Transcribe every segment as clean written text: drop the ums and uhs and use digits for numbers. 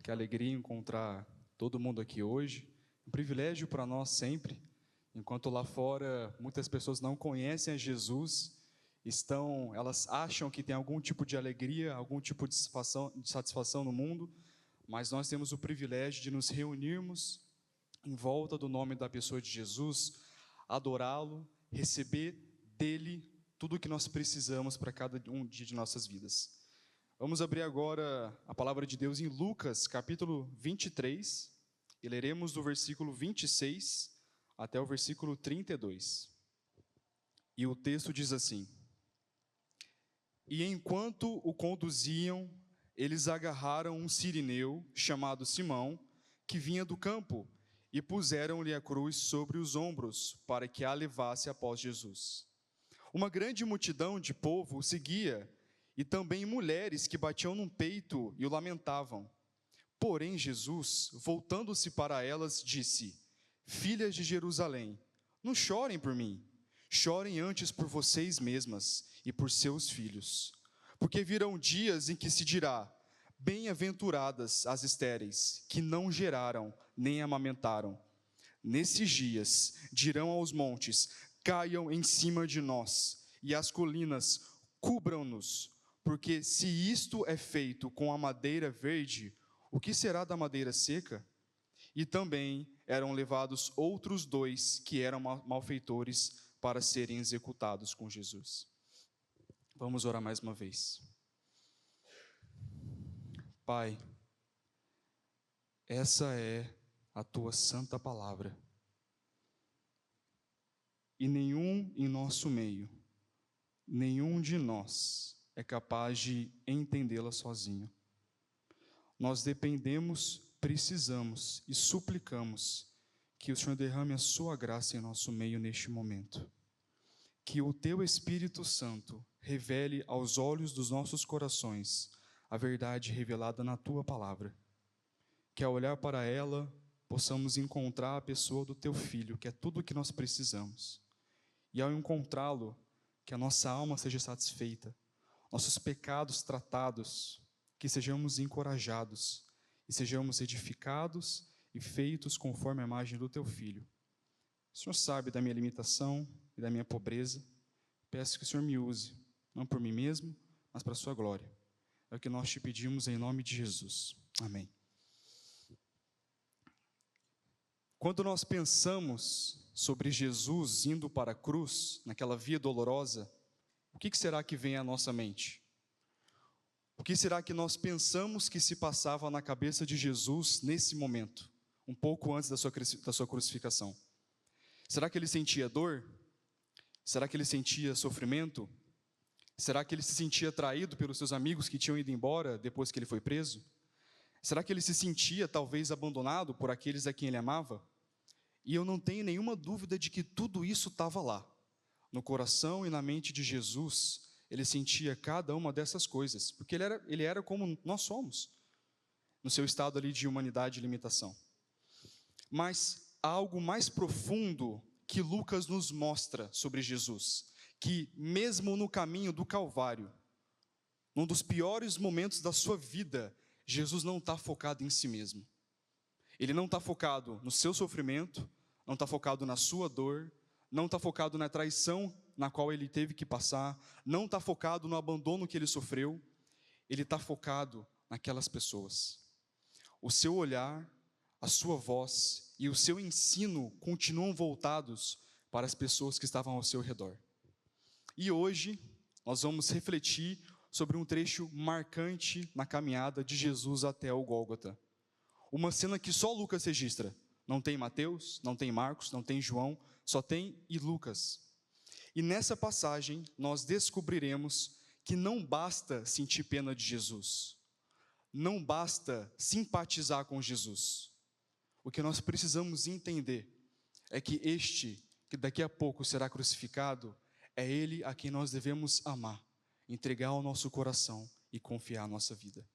Que alegria encontrar todo mundo aqui hoje. Um privilégio para nós sempre. Enquanto lá fora muitas pessoas não conhecem a Jesus, elas acham que tem algum tipo de alegria, algum tipo de satisfação no mundo, mas nós temos o privilégio de nos reunirmos em volta do nome da pessoa de Jesus, adorá-lo, receber dele tudo o que nós precisamos para cada um dia de nossas vidas. Vamos abrir agora a palavra de Deus em Lucas, capítulo 23, e leremos do versículo 26 até o versículo 32. E o texto diz assim: E enquanto o conduziam, eles agarraram um cirineu chamado Simão, que vinha do campo, e puseram-lhe a cruz sobre os ombros, para que a levasse após Jesus. Uma grande multidão de povo o seguia, e também mulheres que batiam no peito e o lamentavam. Porém Jesus, voltando-se para elas, disse: Filhas de Jerusalém, não chorem por mim, chorem antes por vocês mesmas e por seus filhos. Porque virão dias em que se dirá: Bem-aventuradas as estéreis, que não geraram nem amamentaram. Nesses dias dirão aos montes: Caiam em cima de nós, e às colinas cubram-nos. Porque se isto é feito com a madeira verde, o que será da madeira seca? E também eram levados outros 2 que eram malfeitores para serem executados com Jesus. Vamos orar mais uma vez. Pai, essa é a tua santa palavra. E nenhum em nosso meio, nenhum de nós é capaz de entendê-la sozinho. Nós dependemos, precisamos e suplicamos que o Senhor derrame a sua graça em nosso meio neste momento. Que o teu Espírito Santo revele aos olhos dos nossos corações a verdade revelada na tua palavra. Que ao olhar para ela, possamos encontrar a pessoa do teu Filho, que é tudo o que nós precisamos. E ao encontrá-lo, que a nossa alma seja satisfeita, nossos pecados tratados, que sejamos encorajados e sejamos edificados e feitos conforme a imagem do teu Filho. O Senhor sabe da minha limitação e da minha pobreza. Peço que o Senhor me use, não por mim mesmo, mas para a sua glória. É o que nós te pedimos em nome de Jesus. Amém. Quando nós pensamos sobre Jesus indo para a cruz, naquela via dolorosa, o que será que vem à nossa mente? O que será que nós pensamos que se passava na cabeça de Jesus nesse momento, um pouco antes da sua crucificação? Será que ele sentia dor? Será que ele sentia sofrimento? Será que ele se sentia traído pelos seus amigos que tinham ido embora depois que ele foi preso? Será que ele se sentia talvez abandonado por aqueles a quem ele amava? E eu não tenho nenhuma dúvida de que tudo isso estava lá. No coração e na mente de Jesus, ele sentia cada uma dessas coisas, porque ele era como nós somos, no seu estado ali de humanidade e limitação. Mas há algo mais profundo que Lucas nos mostra sobre Jesus, que mesmo no caminho do Calvário, num dos piores momentos da sua vida, Jesus não está focado em si mesmo. Ele não está focado no seu sofrimento, não está focado na sua dor, não está focado na traição na qual ele teve que passar, não está focado no abandono que ele sofreu, ele está focado naquelas pessoas. O seu olhar, a sua voz e o seu ensino continuam voltados para as pessoas que estavam ao seu redor. E hoje nós vamos refletir sobre um trecho marcante na caminhada de Jesus até o Gólgota. Uma cena que só Lucas registra. Não tem Mateus, não tem Marcos, não tem João, só tem Lucas. E nessa passagem nós descobriremos que não basta sentir pena de Jesus. Não basta simpatizar com Jesus. O que nós precisamos entender é que que daqui a pouco será crucificado, é ele a quem nós devemos amar, entregar o nosso coração e confiar a nossa vida.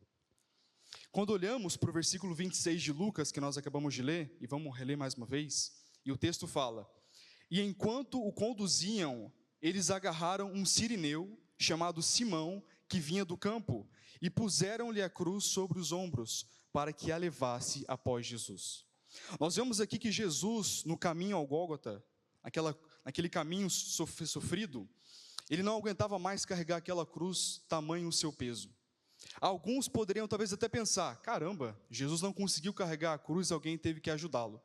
Quando olhamos para o versículo 26 de Lucas, que nós acabamos de ler, e vamos reler mais uma vez, e o texto fala: E enquanto o conduziam, eles agarraram um cirineu chamado Simão, que vinha do campo, e puseram-lhe a cruz sobre os ombros, para que a levasse após Jesus. Nós vemos aqui que Jesus, no caminho ao Gólgota, naquele caminho sofrido, ele não aguentava mais carregar aquela cruz, tamanho o seu peso. Alguns poderiam talvez até pensar, caramba, Jesus não conseguiu carregar a cruz, alguém teve que ajudá-lo.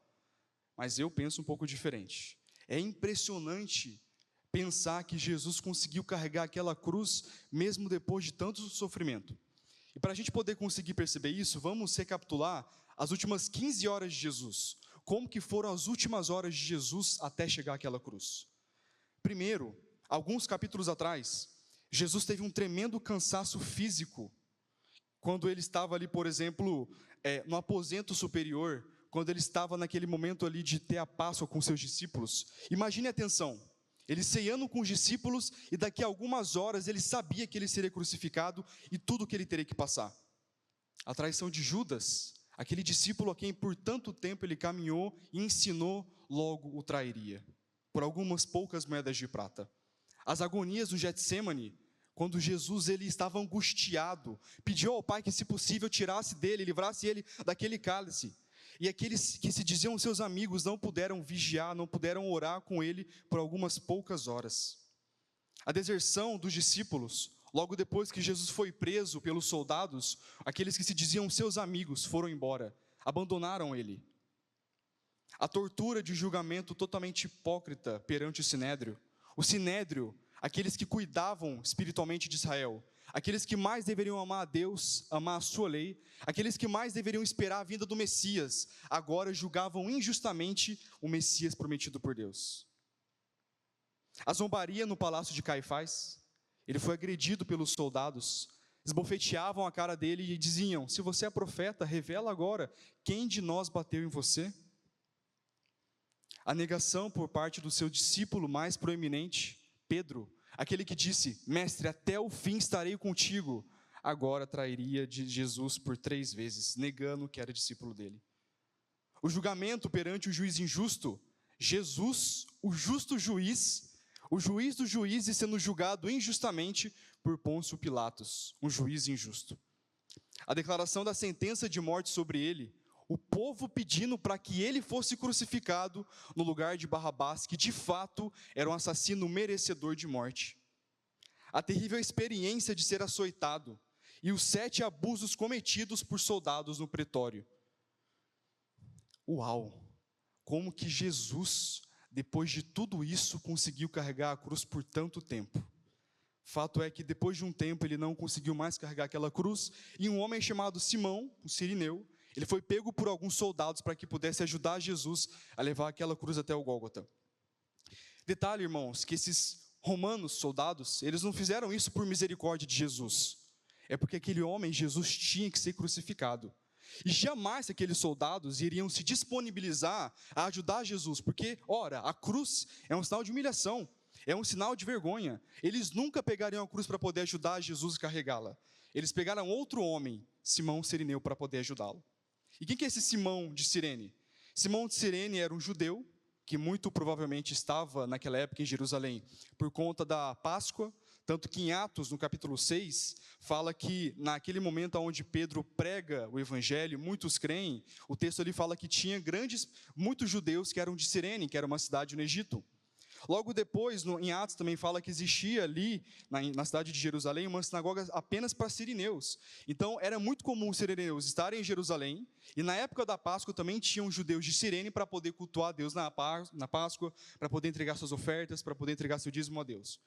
Mas eu penso um pouco diferente. É impressionante pensar que Jesus conseguiu carregar aquela cruz, mesmo depois de tanto sofrimento. E para a gente poder conseguir perceber isso, vamos recapitular as últimas 15 horas de Jesus. Como que foram as últimas horas de Jesus até chegar àquela cruz? Primeiro, alguns capítulos atrás, Jesus teve um tremendo cansaço físico, quando ele estava ali, por exemplo, no aposento superior, quando ele estava naquele momento ali de ter a Páscoa com seus discípulos. Imagine a tensão, ele ceando com os discípulos, e daqui a algumas horas ele sabia que ele seria crucificado, e tudo que ele teria que passar. A traição de Judas, aquele discípulo a quem por tanto tempo ele caminhou e ensinou, logo o trairia, por algumas poucas moedas de prata. As agonias do Getsêmani, quando Jesus ele estava angustiado, pediu ao Pai que, se possível, tirasse dele, livrasse ele daquele cálice. E aqueles que se diziam seus amigos não puderam vigiar, não puderam orar com ele por algumas poucas horas. A deserção dos discípulos, logo depois que Jesus foi preso pelos soldados, aqueles que se diziam seus amigos foram embora, abandonaram ele. A tortura de julgamento totalmente hipócrita perante o Sinédrio. O Sinédrio, aqueles que cuidavam espiritualmente de Israel, aqueles que mais deveriam amar a Deus, amar a sua lei, aqueles que mais deveriam esperar a vinda do Messias, agora julgavam injustamente o Messias prometido por Deus. A zombaria no palácio de Caifás, ele foi agredido pelos soldados, esbofeteavam a cara dele e diziam, se você é profeta, revela agora, quem de nós bateu em você? A negação por parte do seu discípulo mais proeminente, Pedro, aquele que disse, mestre, até o fim estarei contigo, agora trairia de Jesus por 3 vezes, negando que era discípulo dele. O julgamento perante o juiz injusto, Jesus, o justo juiz, o juiz dos juízes sendo julgado injustamente por Pôncio Pilatos, um juiz injusto. A declaração da sentença de morte sobre ele, o povo pedindo para que ele fosse crucificado no lugar de Barrabás, que de fato era um assassino merecedor de morte. A terrível experiência de ser açoitado e os 7 abusos cometidos por soldados no pretório. Uau! Como que Jesus, depois de tudo isso, conseguiu carregar a cruz por tanto tempo? Fato é que depois de um tempo ele não conseguiu mais carregar aquela cruz, e um homem chamado Simão, um sirineu, ele foi pego por alguns soldados para que pudesse ajudar Jesus a levar aquela cruz até o Gólgota. Detalhe, irmãos, que esses romanos, soldados, eles não fizeram isso por misericórdia de Jesus. É porque aquele homem, Jesus, tinha que ser crucificado. E jamais aqueles soldados iriam se disponibilizar a ajudar Jesus, porque, ora, a cruz é um sinal de humilhação, é um sinal de vergonha. Eles nunca pegariam a cruz para poder ajudar Jesus a carregá-la. Eles pegaram outro homem, Simão Cireneu, para poder ajudá-lo. E quem que é esse Simão de Cirene? Simão de Cirene era um judeu, que muito provavelmente estava naquela época em Jerusalém, por conta da Páscoa, tanto que em Atos, no capítulo 6, fala que naquele momento onde Pedro prega o evangelho, muitos creem, o texto ali fala que tinha muitos judeus que eram de Cirene, que era uma cidade no Egito. Logo depois, em Atos também fala que existia ali, na cidade de Jerusalém, uma sinagoga apenas para sirineus. Então, era muito comum os sirineus estarem em Jerusalém, e na época da Páscoa também tinham judeus de Cirene para poder cultuar a Deus na Páscoa, para poder entregar suas ofertas, para poder entregar seu dízimo a Deus.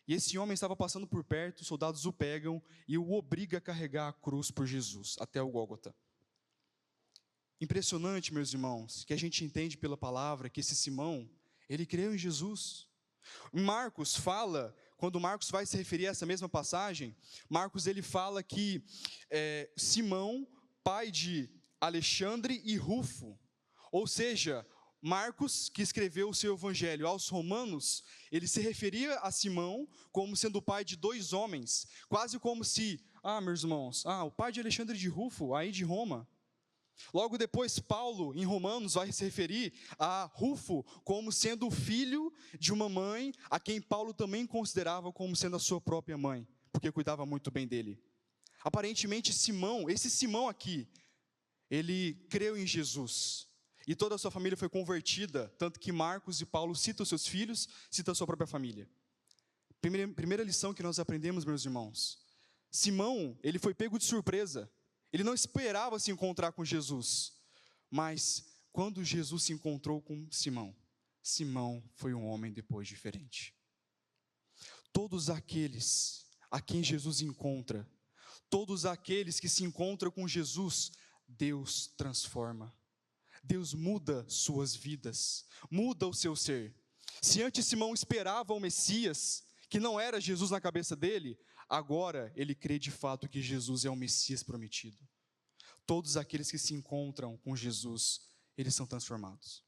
E esse homem estava passando por perto, os soldados o pegam e o obriga a carregar a cruz por Jesus, até o Gólgota. Impressionante, meus irmãos, que a gente entende pela palavra que esse Simão, ele creu em Jesus. Marcos fala, quando Marcos vai se referir a essa mesma passagem, Marcos ele fala que Simão, pai de Alexandre e Rufo, ou seja, Marcos, que escreveu o seu evangelho aos romanos, ele se referia a Simão como sendo o pai de 2 homens, quase como se, meus irmãos, o pai de Alexandre e de Rufo, aí de Roma. Logo depois, Paulo, em Romanos, vai se referir a Rufo como sendo o filho de uma mãe, a quem Paulo também considerava como sendo a sua própria mãe, porque cuidava muito bem dele. Aparentemente, Simão, esse Simão aqui, ele creu em Jesus. E toda a sua família foi convertida, tanto que Marcos e Paulo citam seus filhos, citam a sua própria família. Primeira lição que nós aprendemos, meus irmãos. Simão, ele foi pego de surpresa. Ele não esperava se encontrar com Jesus. Mas, quando Jesus se encontrou com Simão, Simão foi um homem depois diferente. Todos aqueles a quem Jesus encontra, todos aqueles que se encontram com Jesus, Deus transforma. Deus muda suas vidas, muda o seu ser. Se antes Simão esperava o Messias, que não era Jesus na cabeça dele, agora ele crê de fato que Jesus é o Messias prometido. Todos aqueles que se encontram com Jesus, eles são transformados.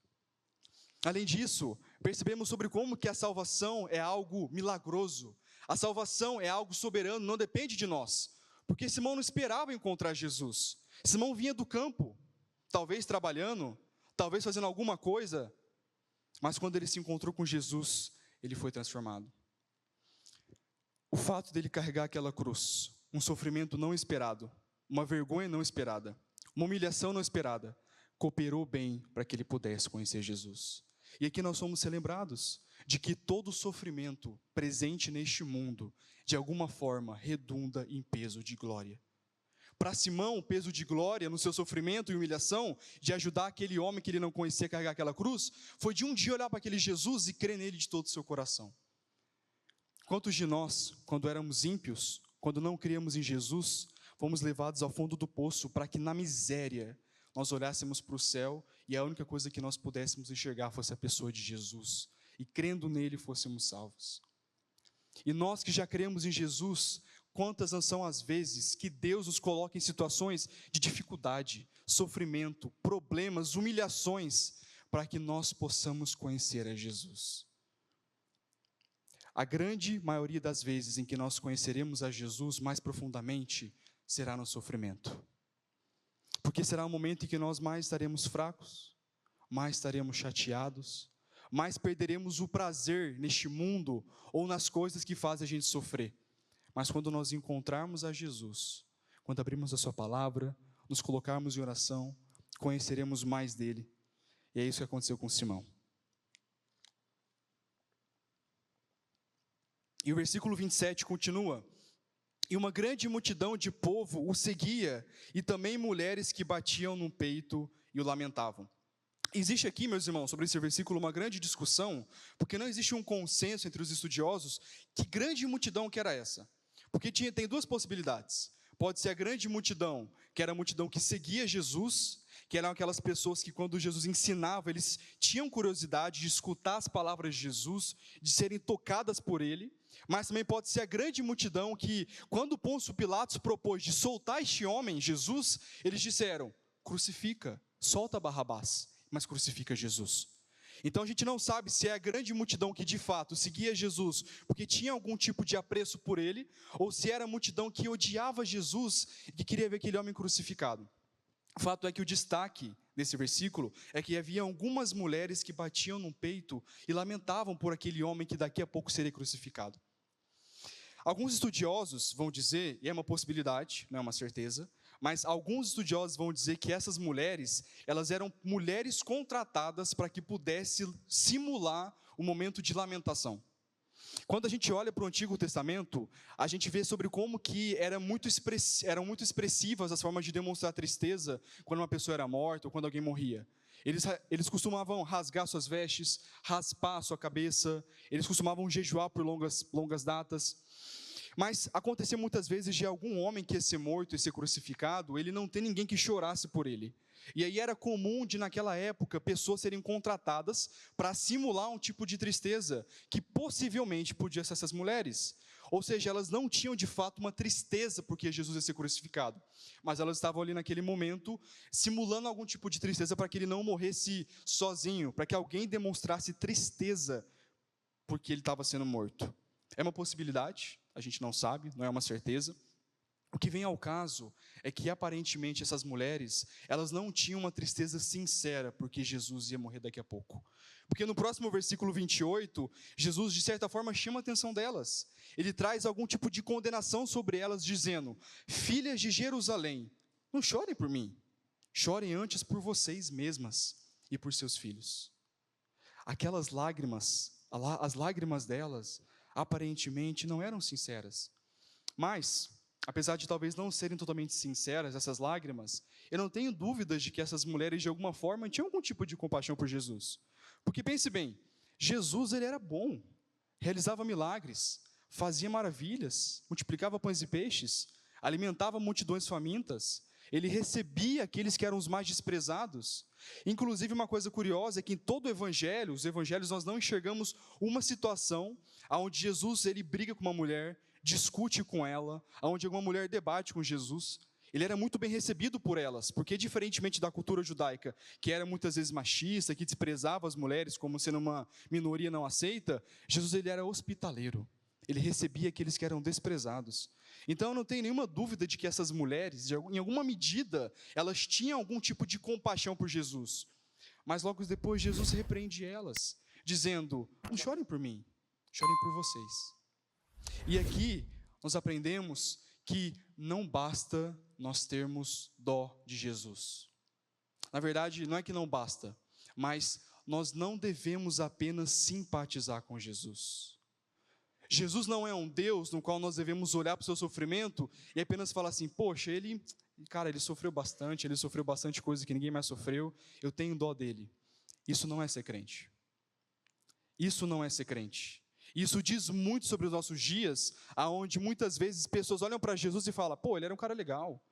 Além disso, percebemos sobre como que a salvação é algo milagroso. A salvação é algo soberano, não depende de nós. Porque Simão não esperava encontrar Jesus. Simão vinha do campo, talvez trabalhando, talvez fazendo alguma coisa, mas quando ele se encontrou com Jesus, ele foi transformado. O fato dele carregar aquela cruz, um sofrimento não esperado, uma vergonha não esperada, uma humilhação não esperada, cooperou bem para que ele pudesse conhecer Jesus. E aqui nós somos lembrados de que todo sofrimento presente neste mundo, de alguma forma, redunda em peso de glória. Para Simão, o peso de glória no seu sofrimento e humilhação, de ajudar aquele homem que ele não conhecia a carregar aquela cruz, foi de um dia olhar para aquele Jesus e crer nele de todo o seu coração. Quantos de nós, quando éramos ímpios, quando não criamos em Jesus, fomos levados ao fundo do poço para que na miséria nós olhássemos para o céu e a única coisa que nós pudéssemos enxergar fosse a pessoa de Jesus, e crendo nele fôssemos salvos. E nós que já cremos em Jesus, quantas não são as vezes que Deus nos coloca em situações de dificuldade, sofrimento, problemas, humilhações, para que nós possamos conhecer a Jesus. A grande maioria das vezes em que nós conheceremos a Jesus mais profundamente, será no sofrimento. Porque será um momento em que nós mais estaremos fracos, mais estaremos chateados, mais perderemos o prazer neste mundo ou nas coisas que fazem a gente sofrer. Mas quando nós encontrarmos a Jesus, quando abrirmos a sua palavra, nos colocarmos em oração, conheceremos mais dele. E é isso que aconteceu com Simão. E o versículo 27 continua: e uma grande multidão de povo o seguia, e também mulheres que batiam no peito e o lamentavam. Existe aqui, meus irmãos, sobre esse versículo uma grande discussão, porque não existe um consenso entre os estudiosos que grande multidão que era essa. Porque tem duas possibilidades. Pode ser a grande multidão, que era a multidão que seguia Jesus, que eram aquelas pessoas que quando Jesus ensinava, eles tinham curiosidade de escutar as palavras de Jesus, de serem tocadas por ele. Mas também pode ser a grande multidão que, quando Pôncio Pilatos propôs de soltar este homem, Jesus, eles disseram: crucifica, solta Barrabás, mas crucifica Jesus. Então a gente não sabe se é a grande multidão que de fato seguia Jesus porque tinha algum tipo de apreço por ele, ou se era a multidão que odiava Jesus e que queria ver aquele homem crucificado. O fato é que o destaque desse versículo é que havia algumas mulheres que batiam no peito e lamentavam por aquele homem que daqui a pouco seria crucificado. Alguns estudiosos vão dizer, e é uma possibilidade, não é uma certeza, mas alguns estudiosos vão dizer que essas mulheres, elas eram mulheres contratadas para que pudesse simular o momento de lamentação. Quando a gente olha para o Antigo Testamento, a gente vê sobre como que eram muito expressivas as formas de demonstrar tristeza quando uma pessoa era morta ou quando alguém morria. Eles costumavam rasgar suas vestes, raspar a sua cabeça, eles costumavam jejuar por longas datas. Mas acontecia muitas vezes de algum homem que ia ser morto e ser crucificado, ele não ter ninguém que chorasse por ele. E aí era comum de, naquela época, pessoas serem contratadas para simular um tipo de tristeza, que possivelmente podia ser essas mulheres. Ou seja, elas não tinham de fato uma tristeza porque Jesus ia ser crucificado, mas elas estavam ali naquele momento, simulando algum tipo de tristeza para que ele não morresse sozinho, para que alguém demonstrasse tristeza porque ele estava sendo morto. É uma possibilidade, a gente não sabe, não é uma certeza. O que vem ao caso é que aparentemente essas mulheres, elas não tinham uma tristeza sincera porque Jesus ia morrer daqui a pouco. Porque no próximo versículo 28, Jesus de certa forma chama a atenção delas. Ele traz algum tipo de condenação sobre elas dizendo: filhas de Jerusalém, não chorem por mim, Chorem antes por vocês mesmas e por seus filhos. Aquelas lágrimas, as lágrimas delas, aparentemente não eram sinceras. Mas, apesar de talvez não serem totalmente sinceras, essas lágrimas, eu não tenho dúvidas de que essas mulheres, de alguma forma, tinham algum tipo de compaixão por Jesus. Porque pense bem, Jesus ele era bom, realizava milagres, fazia maravilhas, multiplicava pães e peixes, alimentava multidões famintas, ele recebia aqueles que eram os mais desprezados. Inclusive, uma coisa curiosa é que em todo o evangelho, os evangelhos, nós não enxergamos uma situação onde Jesus ele briga com uma mulher, discute com ela, onde alguma mulher debate com Jesus. Ele era muito bem recebido por elas, porque diferentemente da cultura judaica, que era muitas vezes machista, que desprezava as mulheres como sendo uma minoria não aceita, Jesus ele era hospitaleiro. Ele recebia aqueles que eram desprezados. Então eu não tenho nenhuma dúvida de que essas mulheres, em alguma medida, elas tinham algum tipo de compaixão por Jesus. Mas logo depois Jesus repreende elas, dizendo: não chorem por mim, chorem por vocês. E aqui nós aprendemos que não basta nós termos dó de Jesus. Na verdade, não é que não basta, mas nós não devemos apenas simpatizar com Jesus. Jesus não é um Deus no qual nós devemos olhar para o seu sofrimento e apenas falar assim: poxa, ele sofreu bastante coisa que ninguém mais sofreu, eu tenho dó dele. Isso não é ser crente. Isso não é ser crente. Isso diz muito sobre os nossos dias, aonde muitas vezes pessoas olham para Jesus e falam: pô, ele era um cara legal,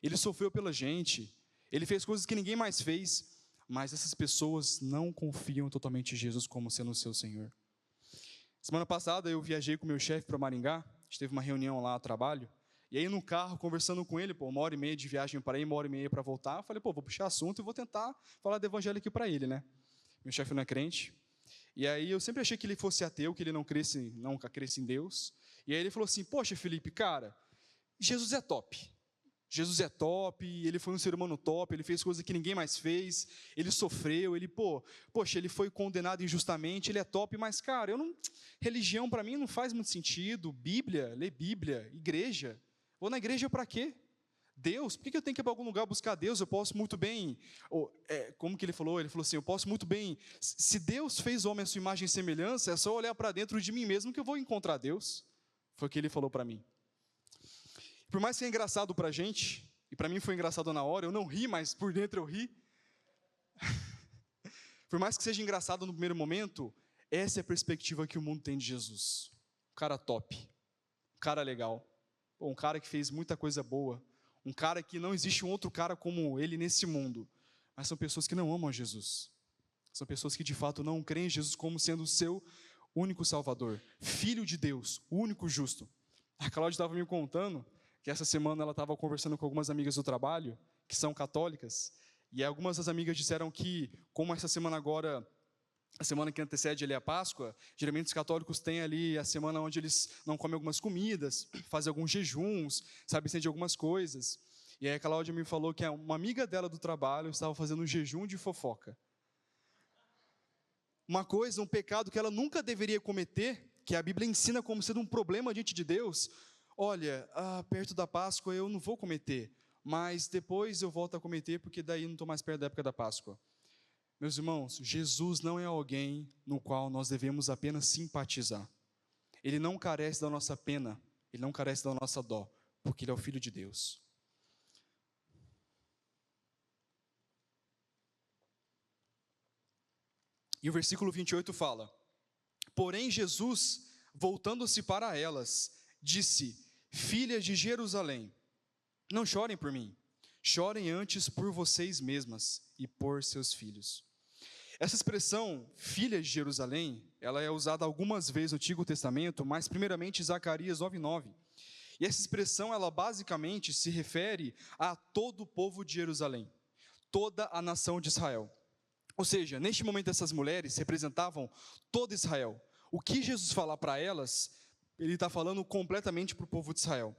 ele sofreu pela gente, ele fez coisas que ninguém mais fez, mas essas pessoas não confiam totalmente em Jesus como sendo o seu Senhor. Semana passada eu viajei com o meu chefe para Maringá, a gente teve uma reunião lá a trabalho, e aí no carro, conversando com ele, 1h30 de viagem para ir, 1h30 para voltar, eu falei: pô, vou puxar assunto e vou tentar falar do evangelho aqui para ele, né? Meu chefe não é crente, e aí eu sempre achei que ele fosse ateu, que ele nunca cresce em Deus, e aí ele falou assim: poxa, Felipe, cara, Jesus é top, ele foi um ser humano top, ele fez coisas que ninguém mais fez, ele sofreu, ele foi condenado injustamente, ele é top, mas cara, religião para mim não faz muito sentido, ler Bíblia, igreja, vou na igreja para quê? Deus, por que eu tenho que ir para algum lugar buscar Deus? Eu posso muito bem, como que ele falou? Ele falou assim: eu posso muito bem, se Deus fez o homem à sua imagem e semelhança, é só olhar para dentro de mim mesmo que eu vou encontrar Deus. Foi o que ele falou para mim. Por mais que é engraçado para a gente, e para mim foi engraçado na hora, eu não ri, mas por dentro eu ri. Por mais que seja engraçado no primeiro momento, essa é a perspectiva que o mundo tem de Jesus. Um cara top, um cara legal, um cara que fez muita coisa boa, um cara que não existe um outro cara como ele nesse mundo. Mas são pessoas que não amam Jesus. São pessoas que de fato não creem em Jesus como sendo o seu único Salvador, Filho de Deus, o único justo. A Cláudia estava me contando que essa semana ela estava conversando com algumas amigas do trabalho, que são católicas, e algumas das amigas disseram que, como essa semana agora, a semana que antecede ali a Páscoa, geralmente os católicos têm ali a semana onde eles não comem algumas comidas, fazem alguns jejuns, sabem de algumas coisas. E aí a Cláudia me falou que uma amiga dela do trabalho estava fazendo um jejum de fofoca. Uma coisa, um pecado que ela nunca deveria cometer, que a Bíblia ensina como sendo um problema diante de Deus. Olha, perto da Páscoa eu não vou cometer, mas depois eu volto a cometer, porque daí não estou mais perto da época da Páscoa. Meus irmãos, Jesus não é alguém no qual nós devemos apenas simpatizar. Ele não carece da nossa pena, ele não carece da nossa dó, porque ele é o Filho de Deus. E o versículo 28 fala: porém Jesus, voltando-se para elas, disse: filhas de Jerusalém, não chorem por mim, chorem antes por vocês mesmas e por seus filhos. Essa expressão, filhas de Jerusalém, ela é usada algumas vezes no Antigo Testamento, mas primeiramente em Zacarias 9:9. E essa expressão, ela basicamente se refere a todo o povo de Jerusalém, toda a nação de Israel. Ou seja, neste momento essas mulheres representavam todo Israel. O que Jesus falar para elas, ele está falando completamente para o povo de Israel.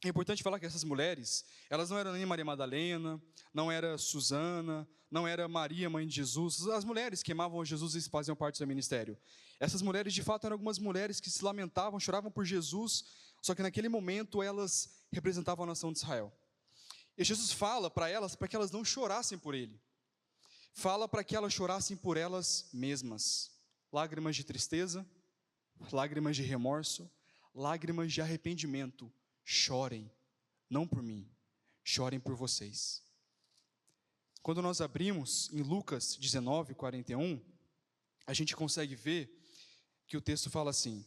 É importante falar que essas mulheres, elas não eram nem Maria Madalena, não era Susana, não era Maria, mãe de Jesus, as mulheres que amavam Jesus e faziam parte do seu ministério. Essas mulheres, de fato, eram algumas mulheres que se lamentavam, choravam por Jesus, só que naquele momento elas representavam a nação de Israel. E Jesus fala para elas, para que elas não chorassem por ele. Fala para que elas chorassem por elas mesmas. Lágrimas de tristeza, lágrimas de remorso, lágrimas de arrependimento. Chorem, não por mim, chorem por vocês. Quando nós abrimos em Lucas 19, 41, a gente consegue ver que o texto fala assim: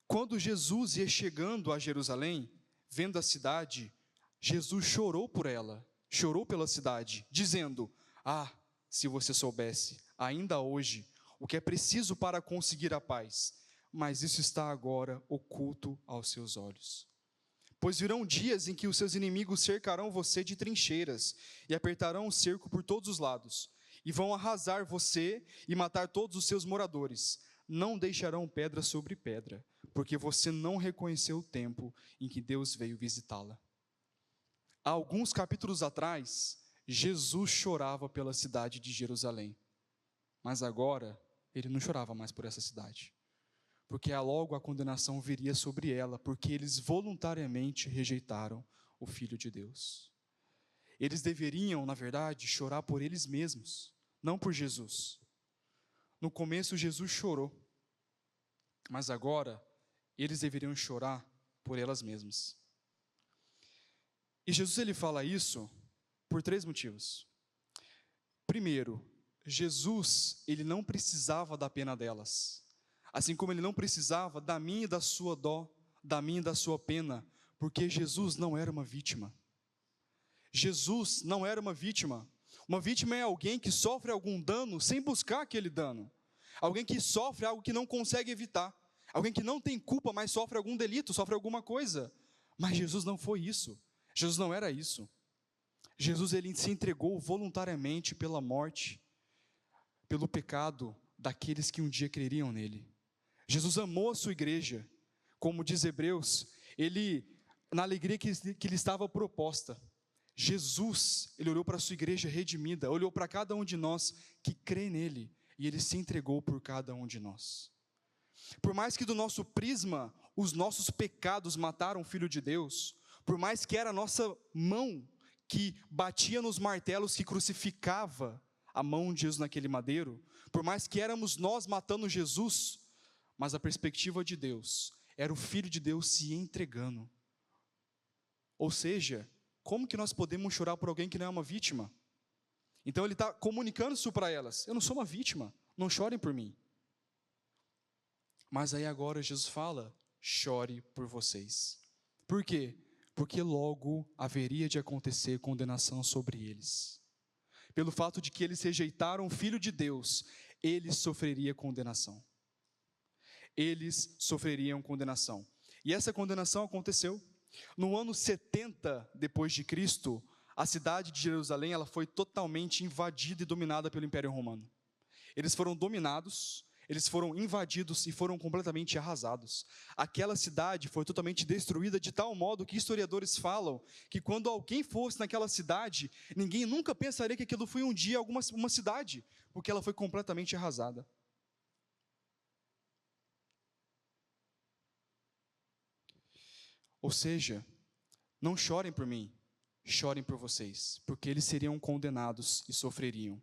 quando Jesus ia chegando a Jerusalém, vendo a cidade, Jesus chorou por ela, chorou pela cidade, dizendo: ah, se você soubesse, ainda hoje, o que é preciso para conseguir a paz, mas isso está agora oculto aos seus olhos. Pois virão dias em que os seus inimigos cercarão você de trincheiras e apertarão o cerco por todos os lados, e vão arrasar você e matar todos os seus moradores. Não deixarão pedra sobre pedra, porque você não reconheceu o tempo em que Deus veio visitá-la. Há alguns capítulos atrás, Jesus chorava pela cidade de Jerusalém, mas agora ele não chorava mais por essa cidade, porque logo a condenação viria sobre ela, porque eles voluntariamente rejeitaram o Filho de Deus. Eles deveriam, na verdade, chorar por eles mesmos, não por Jesus. No começo Jesus chorou, mas agora eles deveriam chorar por elas mesmas. E Jesus ele fala isso por 3 motivos. Primeiro, Jesus ele não precisava da pena delas, assim como ele não precisava da minha e da sua dó, da minha e da sua pena, porque Jesus não era uma vítima. Jesus não era uma vítima. Uma vítima é alguém que sofre algum dano sem buscar aquele dano. Alguém que sofre algo que não consegue evitar. Alguém que não tem culpa, mas sofre algum delito, sofre alguma coisa. Mas Jesus não foi isso. Jesus não era isso. Jesus ele se entregou voluntariamente pela morte, pelo pecado daqueles que um dia creriam nele. Jesus amou a sua igreja, como diz Hebreus, na alegria que lhe estava proposta. Jesus, ele olhou para a sua igreja redimida, olhou para cada um de nós que crê nele, e ele se entregou por cada um de nós. Por mais que do nosso prisma, os nossos pecados mataram o Filho de Deus, por mais que era a nossa mão que batia nos martelos que crucificava a mão de Jesus naquele madeiro, por mais que éramos nós matando Jesus, mas a perspectiva de Deus era o Filho de Deus se entregando. Ou seja, como que nós podemos chorar por alguém que não é uma vítima? Então ele está comunicando isso para elas: eu não sou uma vítima, não chorem por mim. Mas aí agora Jesus fala: chore por vocês. Por quê? Porque logo haveria de acontecer condenação sobre eles. Pelo fato de que eles rejeitaram o Filho de Deus, eles sofreriam condenação. Eles sofreriam condenação. E essa condenação aconteceu. No ano 70 depois de Cristo, a cidade de Jerusalém ela foi totalmente invadida e dominada pelo Império Romano. Eles foram dominados, eles foram invadidos e foram completamente arrasados. Aquela cidade foi totalmente destruída de tal modo que historiadores falam que quando alguém fosse naquela cidade, ninguém nunca pensaria que aquilo foi um dia uma cidade, porque ela foi completamente arrasada. Ou seja, não chorem por mim, chorem por vocês, porque eles seriam condenados e sofreriam.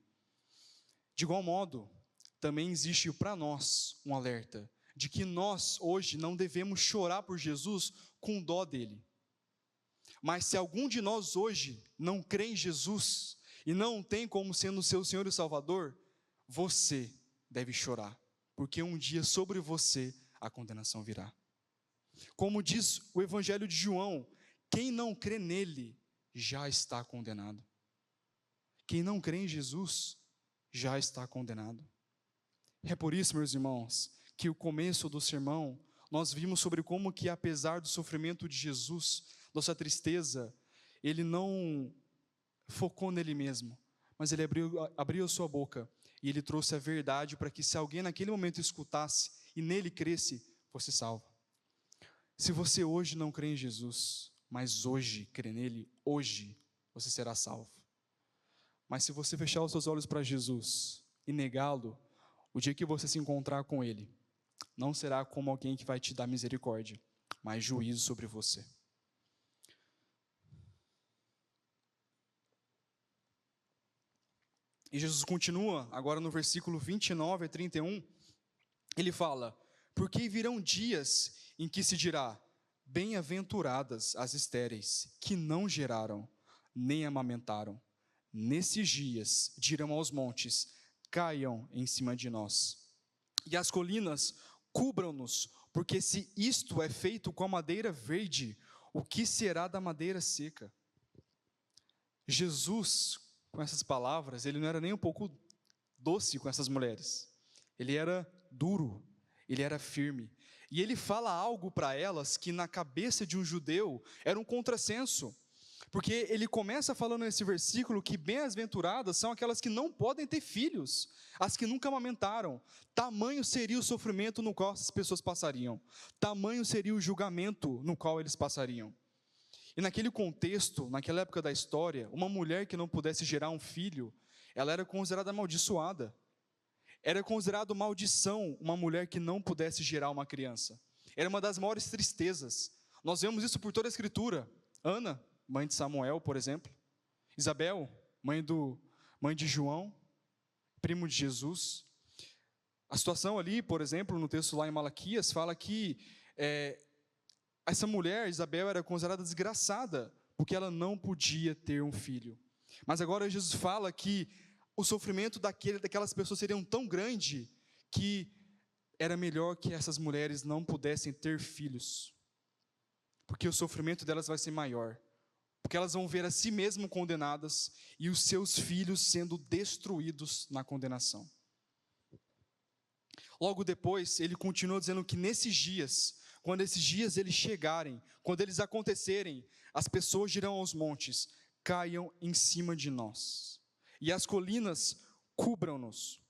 De igual modo, também existe para nós um alerta, de que nós hoje não devemos chorar por Jesus com dó dele. Mas se algum de nós hoje não crê em Jesus, e não tem como sendo seu Senhor e Salvador, você deve chorar, porque um dia sobre você a condenação virá. Como diz o Evangelho de João, quem não crê nele já está condenado. Quem não crê em Jesus já está condenado. É por isso, meus irmãos, que o começo do sermão, nós vimos sobre como que apesar do sofrimento de Jesus, da tristeza, ele não focou nele mesmo, mas ele abriu a sua boca e ele trouxe a verdade para que se alguém naquele momento escutasse e nele cresce, fosse salvo. Se você hoje não crê em Jesus, mas hoje crê nele, hoje você será salvo. Mas se você fechar os seus olhos para Jesus e negá-lo, o dia que você se encontrar com ele, não será como alguém que vai te dar misericórdia, mas juízo sobre você. E Jesus continua, agora no versículo 29 a 31, ele fala: porque virão dias em que se dirá, bem-aventuradas as estéreis, que não geraram, nem amamentaram. Nesses dias dirão aos montes, caiam em cima de nós. E as colinas, cubram-nos, porque se isto é feito com a madeira verde, o que será da madeira seca? Jesus, com essas palavras, ele não era nem um pouco doce com essas mulheres. Ele era duro, ele era firme. E ele fala algo para elas que na cabeça de um judeu era um contrassenso. Porque ele começa falando nesse versículo que bem-aventuradas são aquelas que não podem ter filhos, as que nunca amamentaram. Tamanho seria o sofrimento no qual essas pessoas passariam. Tamanho seria o julgamento no qual eles passariam. E naquele contexto, naquela época da história, uma mulher que não pudesse gerar um filho, ela era considerada amaldiçoada. Era considerado maldição uma mulher que não pudesse gerar uma criança. Era uma das maiores tristezas. Nós vemos isso por toda a Escritura. Ana, mãe de Samuel, por exemplo. Isabel, mãe de João, primo de Jesus. A situação ali, por exemplo, no texto lá em Malaquias, fala que essa mulher, Isabel, era considerada desgraçada, porque ela não podia ter um filho. Mas agora Jesus fala que o sofrimento daquelas pessoas seria tão grande, que era melhor que essas mulheres não pudessem ter filhos, porque o sofrimento delas vai ser maior, porque elas vão ver a si mesmas condenadas, e os seus filhos sendo destruídos na condenação. Logo depois, ele continua dizendo que nesses dias, quando esses dias eles chegarem, quando eles acontecerem, as pessoas dirão aos montes, caiam em cima de nós, e as colinas cubram-nos.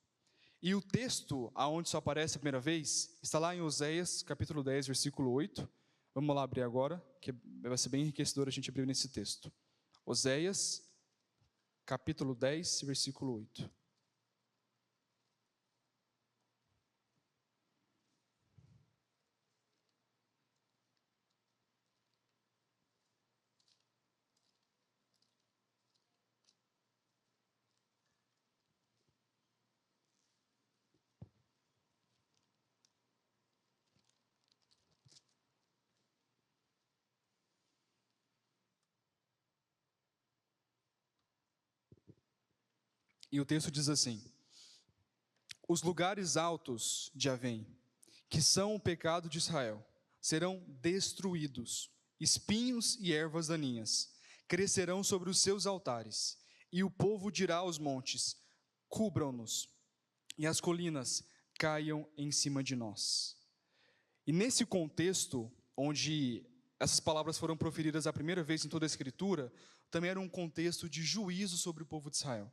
E o texto, aonde isso aparece a primeira vez, está lá em Oséias, capítulo 10, versículo 8. Vamos lá abrir agora, que vai ser bem enriquecedor a gente abrir nesse texto. Oséias, capítulo 10, versículo 8. E o texto diz assim: os lugares altos de Avém, que são o pecado de Israel, serão destruídos, espinhos e ervas daninhas crescerão sobre os seus altares, e o povo dirá aos montes, cubram-nos, e as colinas caiam em cima de nós. E nesse contexto, onde essas palavras foram proferidas a primeira vez em toda a Escritura, também era um contexto de juízo sobre o povo de Israel.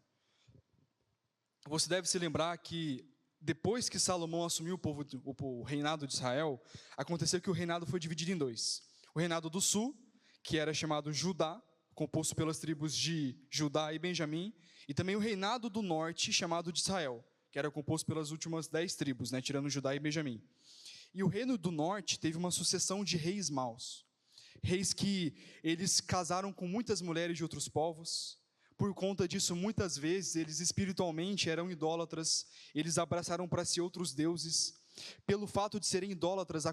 Você deve se lembrar que depois que Salomão assumiu o reinado de Israel, aconteceu que o reinado foi dividido em dois. O reinado do sul, que era chamado Judá, composto pelas tribos de Judá e Benjamim, e também o reinado do norte, chamado de Israel, que era composto pelas últimas 10 tribos, tirando Judá e Benjamim. E o reino do norte teve uma sucessão de reis maus. Reis que eles casaram com muitas mulheres de outros povos. Por conta disso, muitas vezes, eles espiritualmente eram idólatras, eles abraçaram para si outros deuses. Pelo fato de serem idólatras,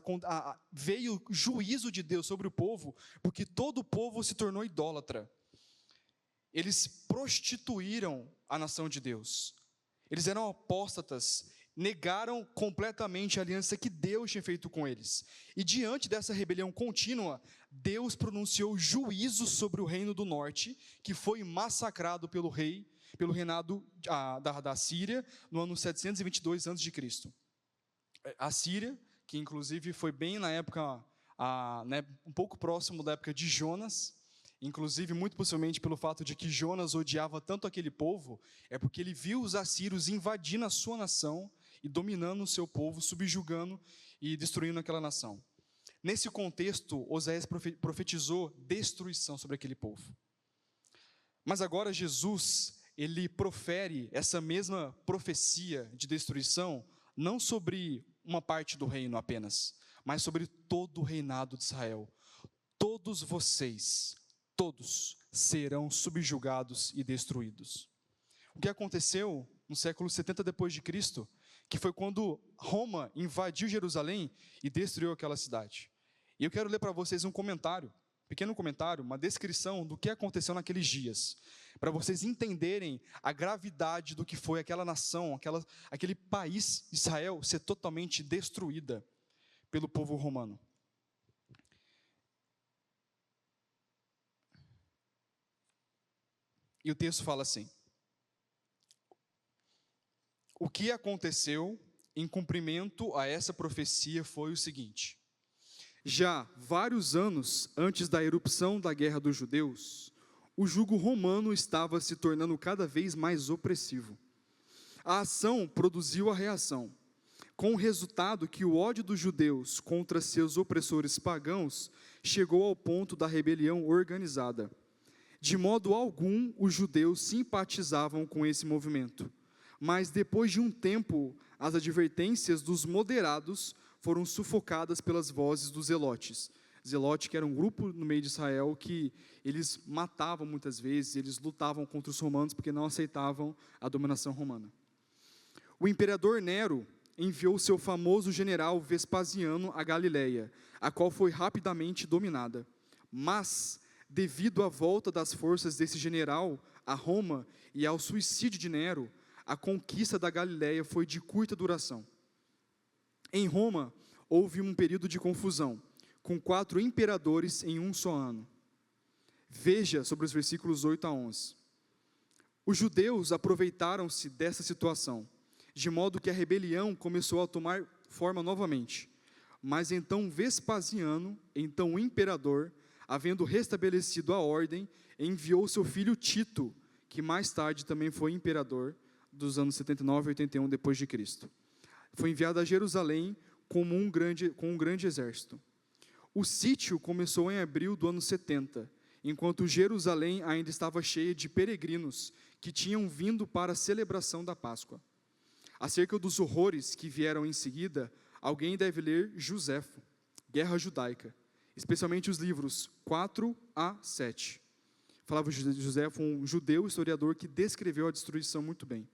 veio o juízo de Deus sobre o povo, porque todo o povo se tornou idólatra. Eles prostituíram a nação de Deus. Eles eram apóstatas, negaram completamente a aliança que Deus tinha feito com eles. E diante dessa rebelião contínua, Deus pronunciou juízo sobre o reino do norte, que foi massacrado pelo reinado da Síria, no ano 722 a.C. A Síria, que inclusive foi bem na época, um pouco próximo da época de Jonas, inclusive muito possivelmente pelo fato de que Jonas odiava tanto aquele povo, é porque ele viu os assírios invadindo a sua nação e dominando o seu povo, subjugando e destruindo aquela nação. Nesse contexto, Oséias profetizou destruição sobre aquele povo. Mas agora Jesus, ele profere essa mesma profecia de destruição, não sobre uma parte do reino apenas, mas sobre todo o reinado de Israel. Todos vocês, todos serão subjugados e destruídos. o que aconteceu no século 70 depois de Cristo, que foi quando Roma invadiu Jerusalém e destruiu aquela cidade. E eu quero ler para vocês um comentário, pequeno comentário, uma descrição do que aconteceu naqueles dias, para vocês entenderem a gravidade do que foi aquela nação, aquele país, Israel, ser totalmente destruída pelo povo romano. E o texto fala assim: o que aconteceu em cumprimento a essa profecia foi o seguinte: já vários anos antes da erupção da Guerra dos Judeus, o jugo romano estava se tornando cada vez mais opressivo. A ação produziu a reação, com o resultado que o ódio dos judeus contra seus opressores pagãos chegou ao ponto da rebelião organizada. De modo algum, os judeus simpatizavam com esse movimento, mas depois de um tempo, as advertências dos moderados foram sufocadas pelas vozes dos zelotes. Zelote, que era um grupo no meio de Israel que eles matavam muitas vezes, eles lutavam contra os romanos porque não aceitavam a dominação romana. O imperador Nero enviou seu famoso general Vespasiano à Galileia, a qual foi rapidamente dominada. Mas, devido à volta das forças desse general a Roma e ao suicídio de Nero, a conquista da Galileia foi de curta duração. Em Roma, houve um período de confusão, com 4 imperadores em um só ano. Veja sobre os versículos 8 a 11. Os judeus aproveitaram-se dessa situação, de modo que a rebelião começou a tomar forma novamente. Mas então Vespasiano, então o imperador, havendo restabelecido a ordem, enviou seu filho Tito, que mais tarde também foi imperador, dos anos 79 e 81 depois de Cristo. Foi enviado a Jerusalém com um grande exército. O sítio começou em abril do ano 70, enquanto Jerusalém ainda estava cheia de peregrinos que tinham vindo para a celebração da Páscoa. Acerca dos horrores que vieram em seguida, alguém deve ler Joséfo, Guerra Judaica, especialmente os livros 4 a 7. Falava Joséfo, um judeu historiador que descreveu a destruição muito bem.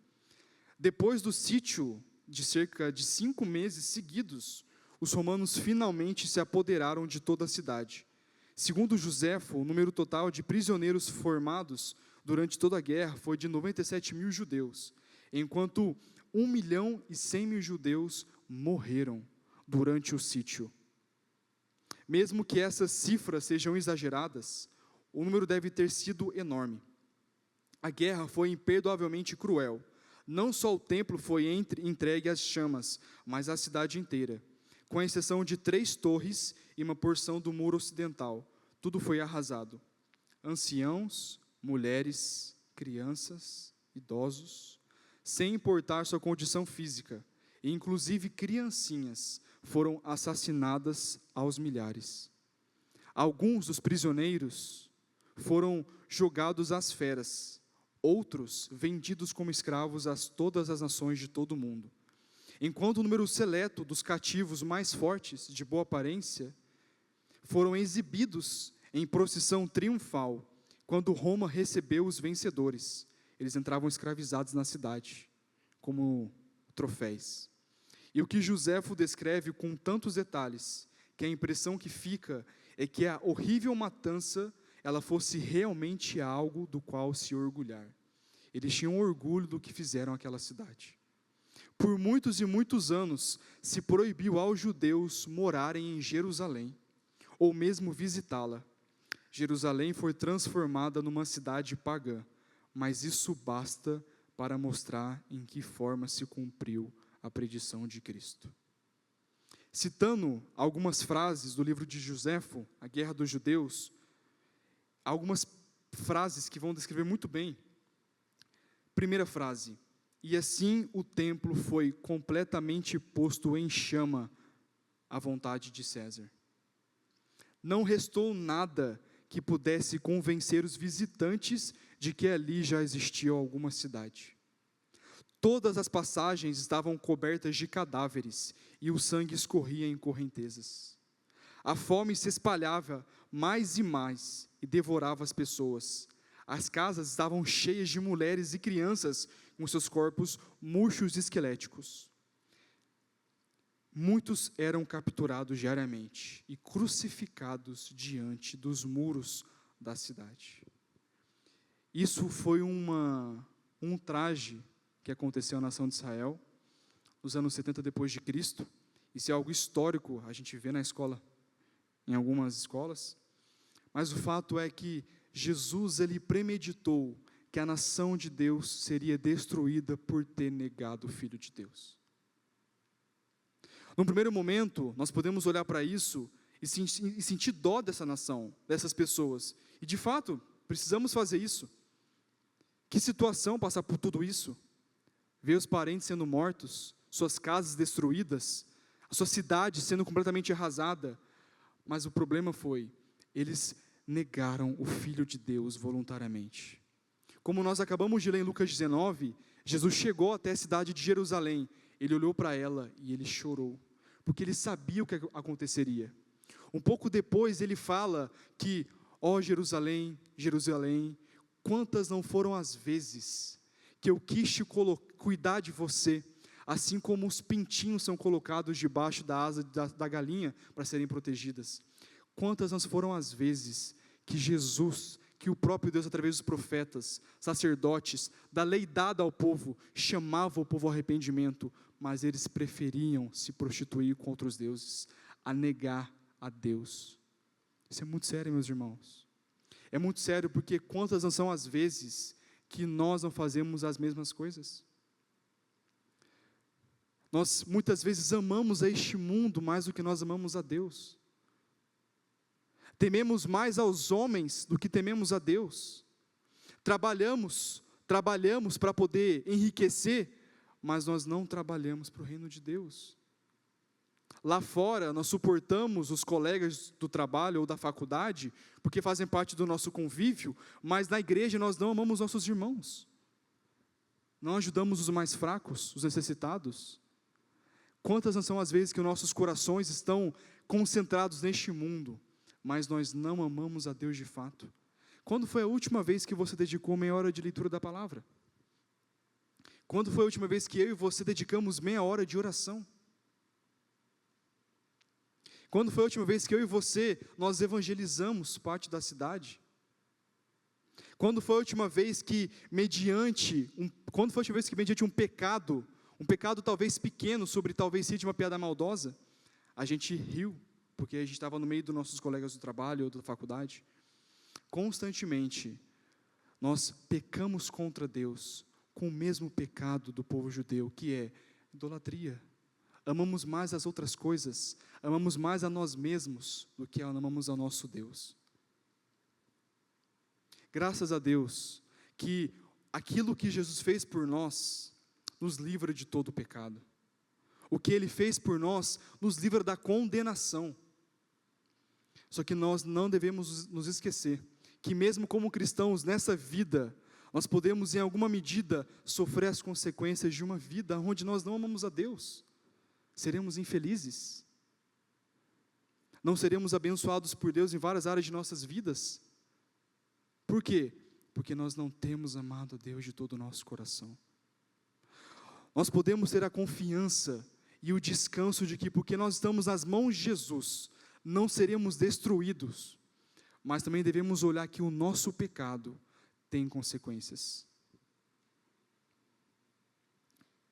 Depois do sítio de cerca de 5 meses seguidos, os romanos finalmente se apoderaram de toda a cidade. Segundo Joséfo, o número total de prisioneiros formados durante toda a guerra foi de 97 mil judeus, enquanto 1.100.000 judeus morreram durante o sítio. Mesmo que essas cifras sejam exageradas, o número deve ter sido enorme. A guerra foi imperdoavelmente cruel. Não só o templo foi entregue às chamas, mas a cidade inteira. Com exceção de 3 torres e uma porção do muro ocidental, tudo foi arrasado. Anciãos, mulheres, crianças, idosos, sem importar sua condição física, e inclusive criancinhas, foram assassinadas aos milhares. Alguns dos prisioneiros foram jogados às feras, outros vendidos como escravos a todas as nações de todo o mundo. Enquanto o número seleto dos cativos mais fortes, de boa aparência, foram exibidos em procissão triunfal, quando Roma recebeu os vencedores. Eles entravam escravizados na cidade, como troféus. E o que Joséfo descreve com tantos detalhes, que a impressão que fica é que a horrível matança ela fosse realmente algo do qual se orgulhar. Eles tinham orgulho do que fizeram àquela cidade. Por muitos e muitos anos, se proibiu aos judeus morarem em Jerusalém, ou mesmo visitá-la. Jerusalém foi transformada numa cidade pagã, mas isso basta para mostrar em que forma se cumpriu a predição de Cristo. Citando algumas frases do livro de Joséfo, A Guerra dos Judeus, algumas frases que vão descrever muito bem. Primeira frase: e assim o templo foi completamente posto em chama à vontade de César. Não restou nada que pudesse convencer os visitantes de que ali já existia alguma cidade. Todas as passagens estavam cobertas de cadáveres e o sangue escorria em correntezas. A fome se espalhava mais e mais e devorava as pessoas. As casas estavam cheias de mulheres e crianças com seus corpos murchos e esqueléticos. Muitos eram capturados diariamente e crucificados diante dos muros da cidade. Isso foi um traje que aconteceu na nação de Israel nos anos 70 depois de Cristo. Isso é algo histórico, a gente vê na escola, em algumas escolas. Mas o fato é que Jesus, ele premeditou que a nação de Deus seria destruída por ter negado o Filho de Deus. Num primeiro momento, nós podemos olhar para isso e sentir dó dessa nação, dessas pessoas. E de fato, precisamos fazer isso. Que situação passar por tudo isso? Ver os parentes sendo mortos, suas casas destruídas, a sua cidade sendo completamente arrasada. Mas o problema foi, eles negaram o Filho de Deus voluntariamente. Como nós acabamos de ler em Lucas 19, Jesus chegou até a cidade de Jerusalém. Ele olhou para ela e ele chorou, porque ele sabia o que aconteceria. Um pouco depois ele fala que, ó Jerusalém, Jerusalém, quantas não foram as vezes que eu quis cuidar de você, assim como os pintinhos são colocados debaixo da asa da galinha para serem protegidas. Quantas não foram as vezes que Jesus, que o próprio Deus, através dos profetas, sacerdotes, da lei dada ao povo, chamava o povo ao arrependimento, mas eles preferiam se prostituir com outros deuses, a negar a Deus. Isso é muito sério, meus irmãos. É muito sério porque quantas não são as vezes que nós não fazemos as mesmas coisas? Nós muitas vezes amamos a este mundo mais do que nós amamos a Deus. Tememos mais aos homens do que tememos a Deus. Trabalhamos para poder enriquecer, mas nós não trabalhamos para o reino de Deus. Lá fora, nós suportamos os colegas do trabalho ou da faculdade, porque fazem parte do nosso convívio, mas na igreja nós não amamos nossos irmãos. Não ajudamos os mais fracos, os necessitados. Quantas não são as vezes que nossos corações estão concentrados neste mundo, mas nós não amamos a Deus de fato? Quando foi a última vez que você dedicou meia hora de leitura da palavra? Quando foi a última vez que eu e você dedicamos meia hora de oração? Quando foi a última vez que eu e você, nós evangelizamos parte da cidade? Quando foi a última vez que mediante um pecado talvez pequeno, sobre talvez seja uma piada maldosa, a gente riu, porque a gente estava no meio dos nossos colegas do trabalho ou da faculdade? Constantemente, nós pecamos contra Deus, com o mesmo pecado do povo judeu, que é idolatria. Amamos mais as outras coisas, amamos mais a nós mesmos, do que amamos ao nosso Deus. Graças a Deus, que aquilo que Jesus fez por nós, nos livra de todo o pecado. O que Ele fez por nós, nos livra da condenação. Só que nós não devemos nos esquecer, que mesmo como cristãos, nessa vida, nós podemos em alguma medida, sofrer as consequências de uma vida onde nós não amamos a Deus. Seremos infelizes. Não seremos abençoados por Deus em várias áreas de nossas vidas. Por quê? Porque nós não temos amado a Deus de todo o nosso coração. Nós podemos ter a confiança e o descanso de que, porque nós estamos nas mãos de Jesus, não seremos destruídos, mas também devemos olhar que o nosso pecado tem consequências.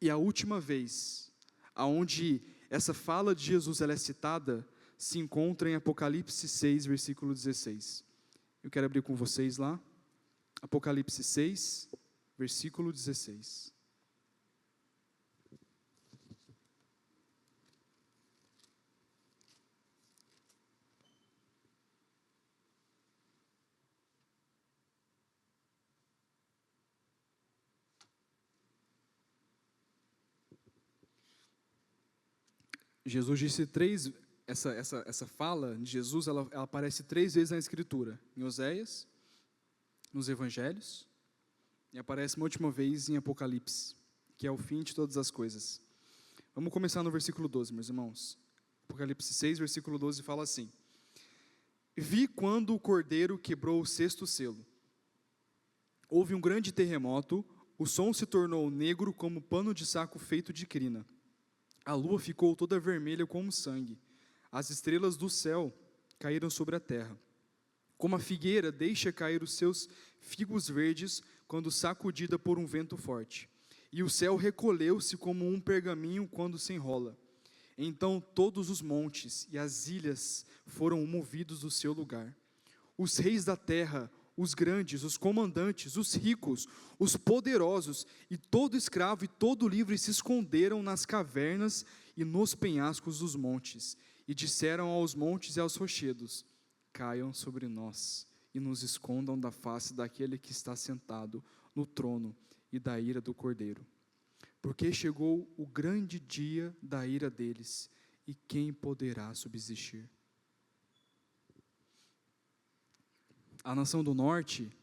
E a última vez aonde essa fala de Jesus ela é citada, se encontra em Apocalipse 6, versículo 16. Eu quero abrir com vocês lá, Apocalipse 6, versículo 16. Jesus disse essa fala de Jesus, ela aparece 3 vezes na Escritura, em Oséias, nos Evangelhos, e aparece uma última vez em Apocalipse, que é o fim de todas as coisas. Vamos começar no versículo 12, meus irmãos. Apocalipse 6, versículo 12 fala assim: Vi quando o Cordeiro quebrou o 6º selo. Houve um grande terremoto, o som se tornou negro como pano de saco feito de crina. A lua ficou toda vermelha como sangue. As estrelas do céu caíram sobre a terra. Como a figueira deixa cair os seus figos verdes quando sacudida por um vento forte. E o céu recolheu-se como um pergaminho quando se enrola. Então todos os montes e as ilhas foram movidos do seu lugar. Os reis da terra, os grandes, os comandantes, os ricos, os poderosos, e todo escravo e todo livre se esconderam nas cavernas e nos penhascos dos montes, e disseram aos montes e aos rochedos: caiam sobre nós e nos escondam da face daquele que está sentado no trono e da ira do Cordeiro. Porque chegou o grande dia da ira deles, e quem poderá subsistir? A nação do norte,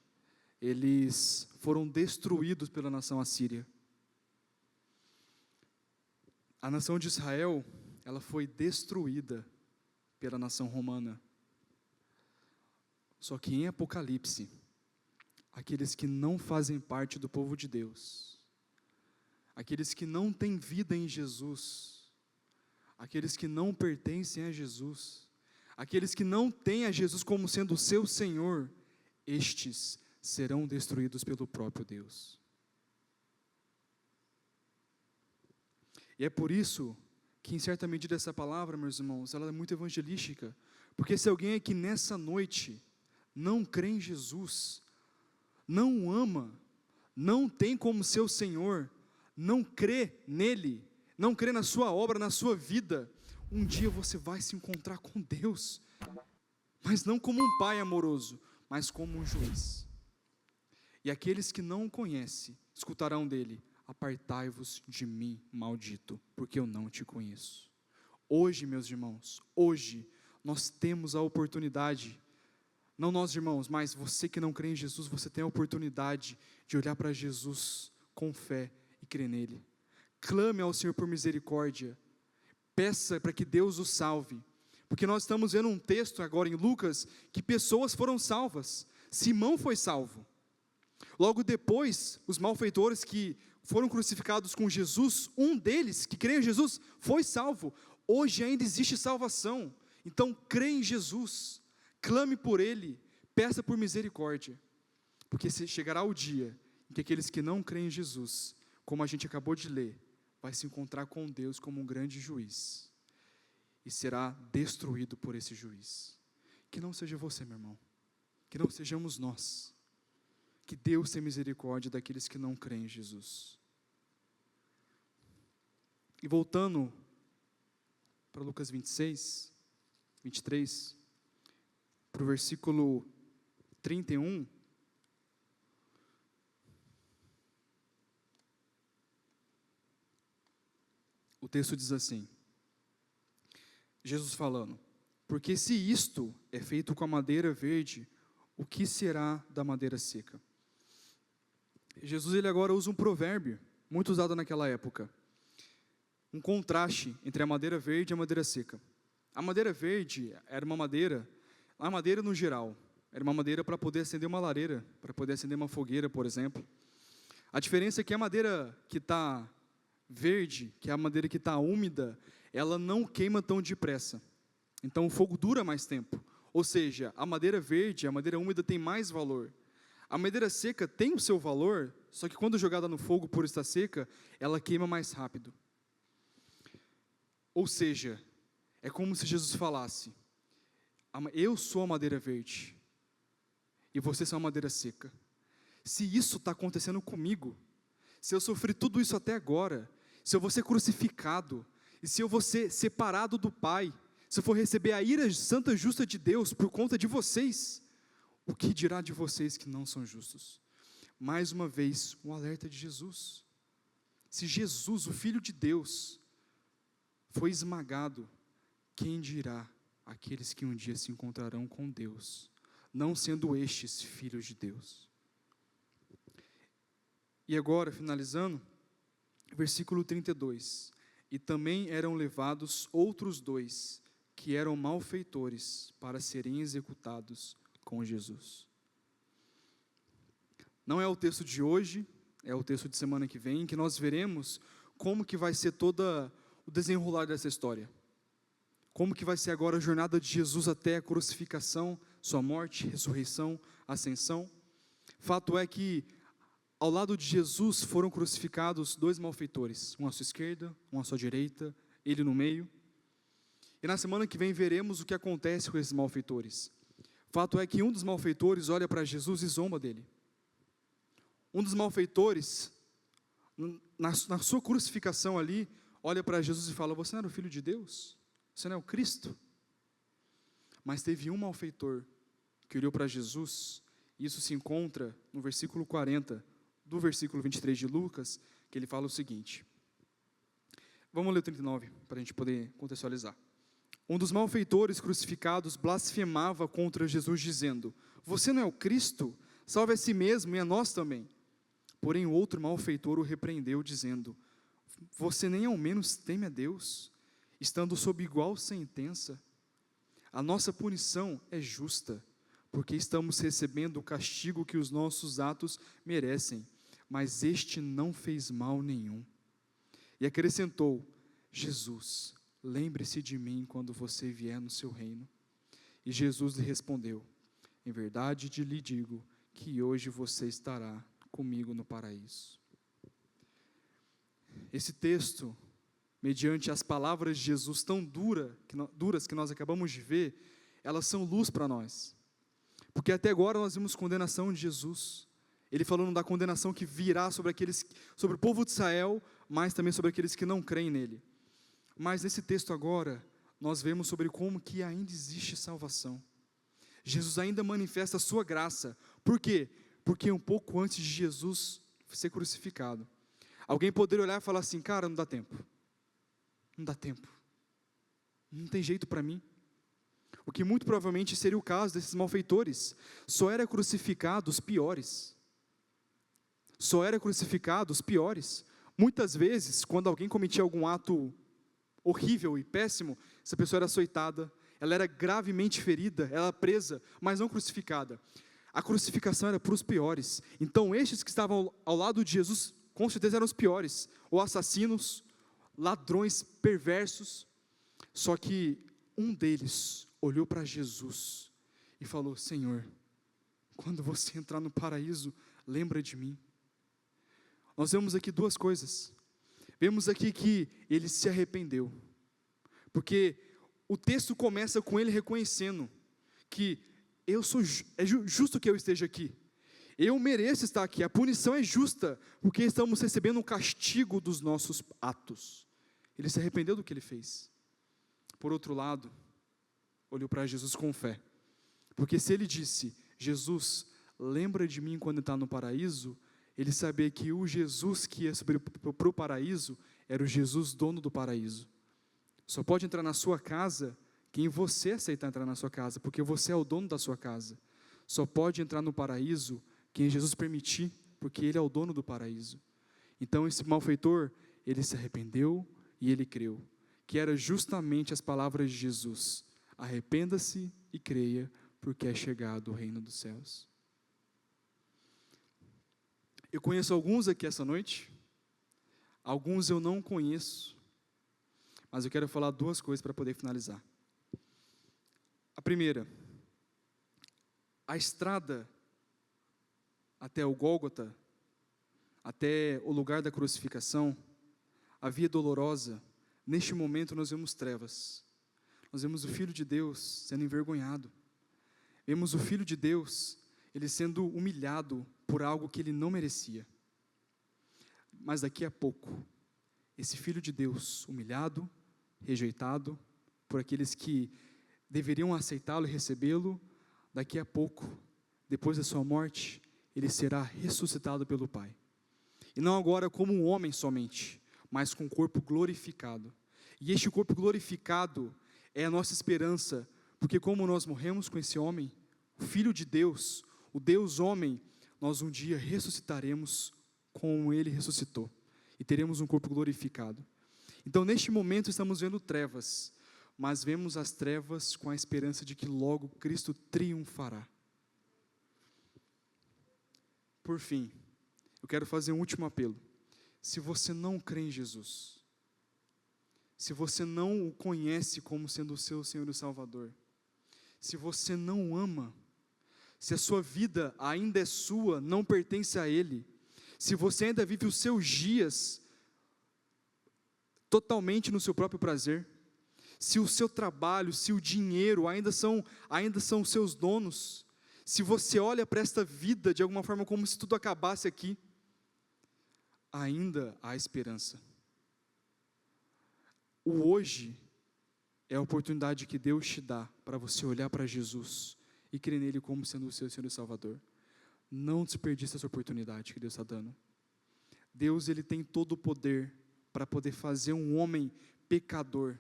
eles foram destruídos pela nação assíria. A nação de Israel, ela foi destruída pela nação romana. Só que em Apocalipse, aqueles que não fazem parte do povo de Deus, aqueles que não têm vida em Jesus, aqueles que não pertencem a Jesus, aqueles que não têm a Jesus como sendo o seu Senhor, estes serão destruídos pelo próprio Deus. E é por isso que, em certa medida, essa palavra, meus irmãos, ela é muito evangelística, porque se alguém aqui nessa noite não crê em Jesus, não o ama, não tem como seu Senhor, não crê nele, não crê na sua obra, na sua vida, um dia você vai se encontrar com Deus, mas não como um pai amoroso, mas como um juiz. E aqueles que não o conhecem, escutarão dele: apartai-vos de mim, maldito, porque eu não te conheço. Hoje, meus irmãos, hoje, nós temos a oportunidade, não nós irmãos, mas você que não crê em Jesus, você tem a oportunidade de olhar para Jesus com fé e crer nele. Clame ao Senhor por misericórdia, peça para que Deus o salve, porque nós estamos vendo um texto agora em Lucas, que pessoas foram salvas. Simão foi salvo. Logo depois, os malfeitores que foram crucificados com Jesus, um deles, que crê em Jesus, foi salvo. Hoje ainda existe salvação, então crê em Jesus, clame por ele, peça por misericórdia, porque chegará o dia em que aqueles que não creem em Jesus, como a gente acabou de ler, vai se encontrar com Deus como um grande juiz, e será destruído por esse juiz. Que não seja você, meu irmão, que não sejamos nós, que Deus tenha misericórdia daqueles que não creem em Jesus. E voltando para Lucas 26, 23, para o versículo 31, o texto diz assim, Jesus falando: porque se isto é feito com a madeira verde, o que será da madeira seca? Jesus, ele agora usa um provérbio, muito usado naquela época, um contraste entre a madeira verde e a madeira seca. A madeira verde era uma madeira, a madeira no geral, era uma madeira para poder acender uma lareira, para poder acender uma fogueira, por exemplo. A diferença é que a madeira que está verde, que é a madeira que está úmida, ela não queima tão depressa, então o fogo dura mais tempo, ou seja, a madeira verde, a madeira úmida tem mais valor. A madeira seca tem o seu valor, só que quando jogada no fogo por estar seca, ela queima mais rápido. Ou seja, é como se Jesus falasse: eu sou a madeira verde, e vocês são a madeira seca. Se isso está acontecendo comigo, se eu sofri tudo isso até agora, se eu vou ser crucificado, e se eu vou ser separado do Pai, se eu for receber a ira santa e justa de Deus por conta de vocês, o que dirá de vocês que não são justos? Mais uma vez, um alerta de Jesus. Se Jesus, o Filho de Deus, foi esmagado, quem dirá aqueles que um dia se encontrarão com Deus, não sendo estes filhos de Deus? E agora, finalizando, versículo 32, e também eram levados outros 2, que eram malfeitores, para serem executados com Jesus. Não é o texto de hoje, é o texto de semana que vem, que nós veremos como que vai ser todo o desenrolar dessa história. Como que vai ser agora a jornada de Jesus até a crucificação, sua morte, ressurreição, ascensão. Fato é que ao lado de Jesus foram crucificados 2 malfeitores, um à sua esquerda, um à sua direita, ele no meio. E na semana que vem veremos o que acontece com esses malfeitores. Fato é que um dos malfeitores olha para Jesus e zomba dele. Um dos malfeitores, na sua crucificação ali, olha para Jesus e fala: você não era o Filho de Deus? Você não é o Cristo? Mas teve um malfeitor que olhou para Jesus, e isso se encontra no versículo 40, do versículo 23 de Lucas, que ele fala o seguinte. Vamos ler o 39, para a gente poder contextualizar. Um dos malfeitores crucificados blasfemava contra Jesus, dizendo: você não é o Cristo? Salve a si mesmo e a nós também. Porém, o outro malfeitor o repreendeu, dizendo: você nem ao menos teme a Deus, estando sob igual sentença? A nossa punição é justa, porque estamos recebendo o castigo que os nossos atos merecem, mas este não fez mal nenhum. E acrescentou: Jesus, lembre-se de mim quando você vier no seu reino. E Jesus lhe respondeu: em verdade lhe digo que hoje você estará comigo no paraíso. Esse texto, mediante as palavras de Jesus tão duras que nós acabamos de ver, elas são luz para nós. Porque até agora nós vimos condenação de Jesus. Ele falando da condenação que virá sobre o povo de Israel, mas também sobre aqueles que não creem nele. Mas nesse texto agora, nós vemos sobre como que ainda existe salvação. Jesus ainda manifesta a sua graça. Por quê? Porque um pouco antes de Jesus ser crucificado, alguém poderia olhar e falar assim: cara, não dá tempo. Não dá tempo. Não tem jeito para mim. O que muito provavelmente seria o caso desses malfeitores. Só era crucificado os piores. Só era crucificado os piores. Muitas vezes, quando alguém cometia algum ato horrível e péssimo, essa pessoa era açoitada, ela era gravemente ferida, ela era presa, mas não crucificada. A crucificação era para os piores. Então, estes que estavam ao lado de Jesus, com certeza eram os piores, ou assassinos, ladrões, perversos. Só que um deles olhou para Jesus e falou: Senhor, quando você entrar no paraíso, lembra de mim. Nós vemos aqui 2 coisas. Vemos aqui que ele se arrependeu, porque o texto começa com ele reconhecendo que é justo que eu esteja aqui, eu mereço estar aqui, a punição é justa, porque estamos recebendo um castigo dos nossos atos. Ele se arrependeu do que ele fez. Por outro lado, olhou para Jesus com fé, porque se ele disse: Jesus, lembra de mim quando está no paraíso, ele sabia que o Jesus que ia subir para o paraíso era o Jesus dono do paraíso. Só pode entrar na sua casa quem você aceitar entrar na sua casa, porque você é o dono da sua casa. Só pode entrar no paraíso quem Jesus permitir, porque ele é o dono do paraíso. Então esse malfeitor, ele se arrependeu e ele creu, que era justamente as palavras de Jesus: arrependa-se e creia, porque é chegado o reino dos céus. Eu conheço alguns aqui essa noite, alguns eu não conheço, mas eu quero falar 2 coisas para poder finalizar. A primeira, a estrada até o Gólgota, até o lugar da crucificação, a via dolorosa, neste momento nós vemos trevas. Nós vemos o Filho de Deus sendo envergonhado. Vemos o Filho de Deus, ele sendo humilhado por algo que ele não merecia. Mas daqui a pouco, esse Filho de Deus humilhado, rejeitado por aqueles que deveriam aceitá-lo e recebê-lo, daqui a pouco, depois da sua morte, ele será ressuscitado pelo Pai. E não agora como um homem somente, mas com um corpo glorificado. E este corpo glorificado é a nossa esperança, porque como nós morremos com esse homem, o Filho de Deus, o Deus homem, nós um dia ressuscitaremos como ele ressuscitou, e teremos um corpo glorificado. Então neste momento estamos vendo trevas, mas vemos as trevas com a esperança de que logo Cristo triunfará. Por fim, eu quero fazer um último apelo. Se você não crê em Jesus, se você não o conhece como sendo o seu Senhor e Salvador, se você não ama, se a sua vida ainda é sua, não pertence a Ele, se você ainda vive os seus dias totalmente no seu próprio prazer, se o seu trabalho, se o dinheiro ainda são os seus donos, se você olha para esta vida de alguma forma como se tudo acabasse aqui, ainda há esperança. O hoje é a oportunidade que Deus te dá para você olhar para Jesus e crer nele como sendo o seu Senhor e Salvador. Não desperdice essa oportunidade que Deus está dando. Deus, Ele tem todo o poder para poder fazer um homem pecador,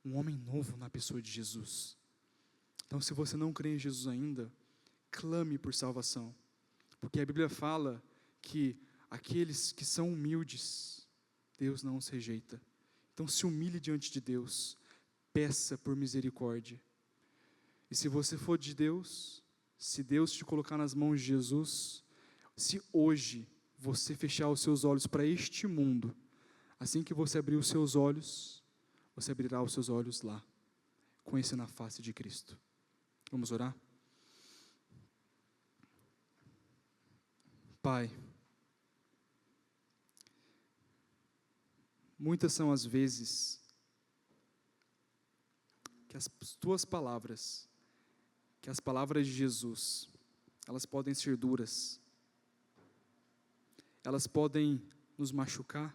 um homem novo na pessoa de Jesus. Então, se você não crê em Jesus ainda, clame por salvação, porque a Bíblia fala que aqueles que são humildes, Deus não os rejeita. Então, se humilhe diante de Deus, peça por misericórdia. E se você for de Deus, se Deus te colocar nas mãos de Jesus, se hoje você fechar os seus olhos para este mundo, assim que você abrir os seus olhos, você abrirá os seus olhos lá, conhecendo a face de Cristo. Vamos orar? Pai, muitas são as vezes que as tuas palavras, que as palavras de Jesus, elas podem ser duras, elas podem nos machucar,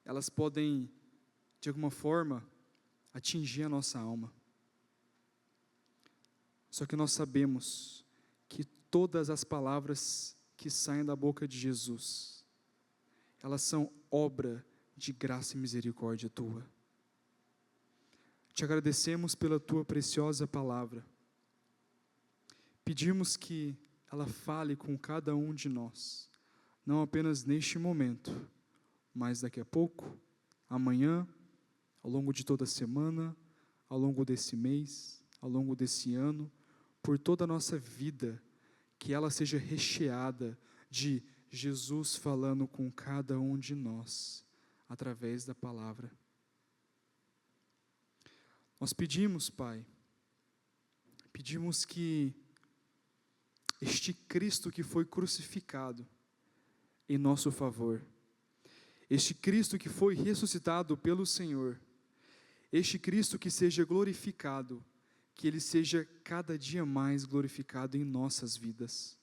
elas podem, de alguma forma, atingir a nossa alma. Só que nós sabemos que todas as palavras que saem da boca de Jesus, elas são obra de graça e misericórdia tua. Te agradecemos pela tua preciosa palavra. Pedimos que ela fale com cada um de nós, não apenas neste momento, mas daqui a pouco, amanhã, ao longo de toda a semana, ao longo desse mês, ao longo desse ano, por toda a nossa vida, que ela seja recheada de Jesus falando com cada um de nós, através da palavra. Nós pedimos, Pai, pedimos que este Cristo que foi crucificado em nosso favor, este Cristo que foi ressuscitado pelo Senhor, este Cristo que seja glorificado, que Ele seja cada dia mais glorificado em nossas vidas.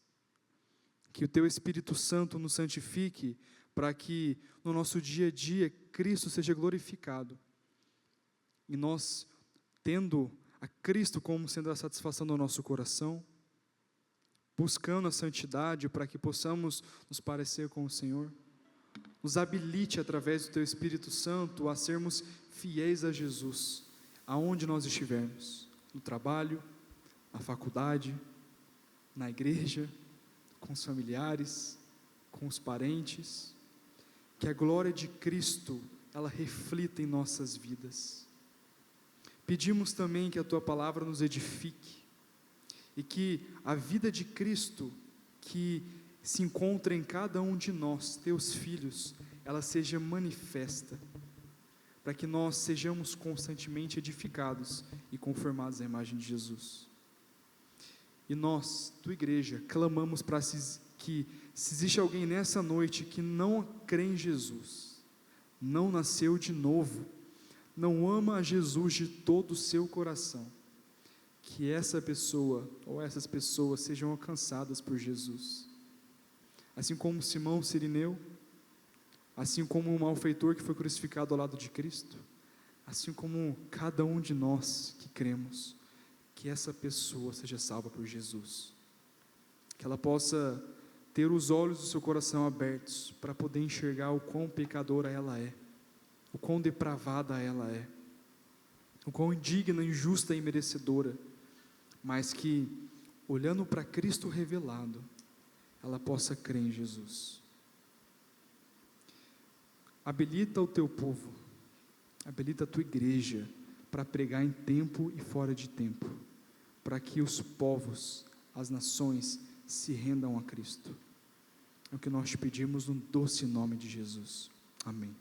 Que o Teu Espírito Santo nos santifique, para que no nosso dia a dia Cristo seja glorificado. E nós, tendo a Cristo como sendo a satisfação do nosso coração, buscando a santidade para que possamos nos parecer com o Senhor, nos habilite através do Teu Espírito Santo a sermos fiéis a Jesus, aonde nós estivermos, no trabalho, na faculdade, na igreja, com os familiares, com os parentes, que a glória de Cristo, ela reflita em nossas vidas. Pedimos também que a Tua palavra nos edifique, e que a vida de Cristo, que se encontra em cada um de nós, Teus filhos, ela seja manifesta, para que nós sejamos constantemente edificados e conformados à imagem de Jesus. E nós, Tua igreja, clamamos para que, se existe alguém nessa noite que não crê em Jesus, não nasceu de novo, não ama a Jesus de todo o seu coração, que essa pessoa, ou essas pessoas, sejam alcançadas por Jesus. Assim como Simão Cirineu, assim como o malfeitor que foi crucificado ao lado de Cristo, assim como cada um de nós que cremos, que essa pessoa seja salva por Jesus, que ela possa ter os olhos do seu coração abertos, para poder enxergar o quão pecadora ela é, o quão depravada ela é, o quão indigna, injusta e merecedora, mas que, olhando para Cristo revelado, ela possa crer em Jesus. Habilita o Teu povo, habilita a Tua igreja, para pregar em tempo e fora de tempo, para que os povos, as nações, se rendam a Cristo. É o que nós te pedimos no doce nome de Jesus. Amém.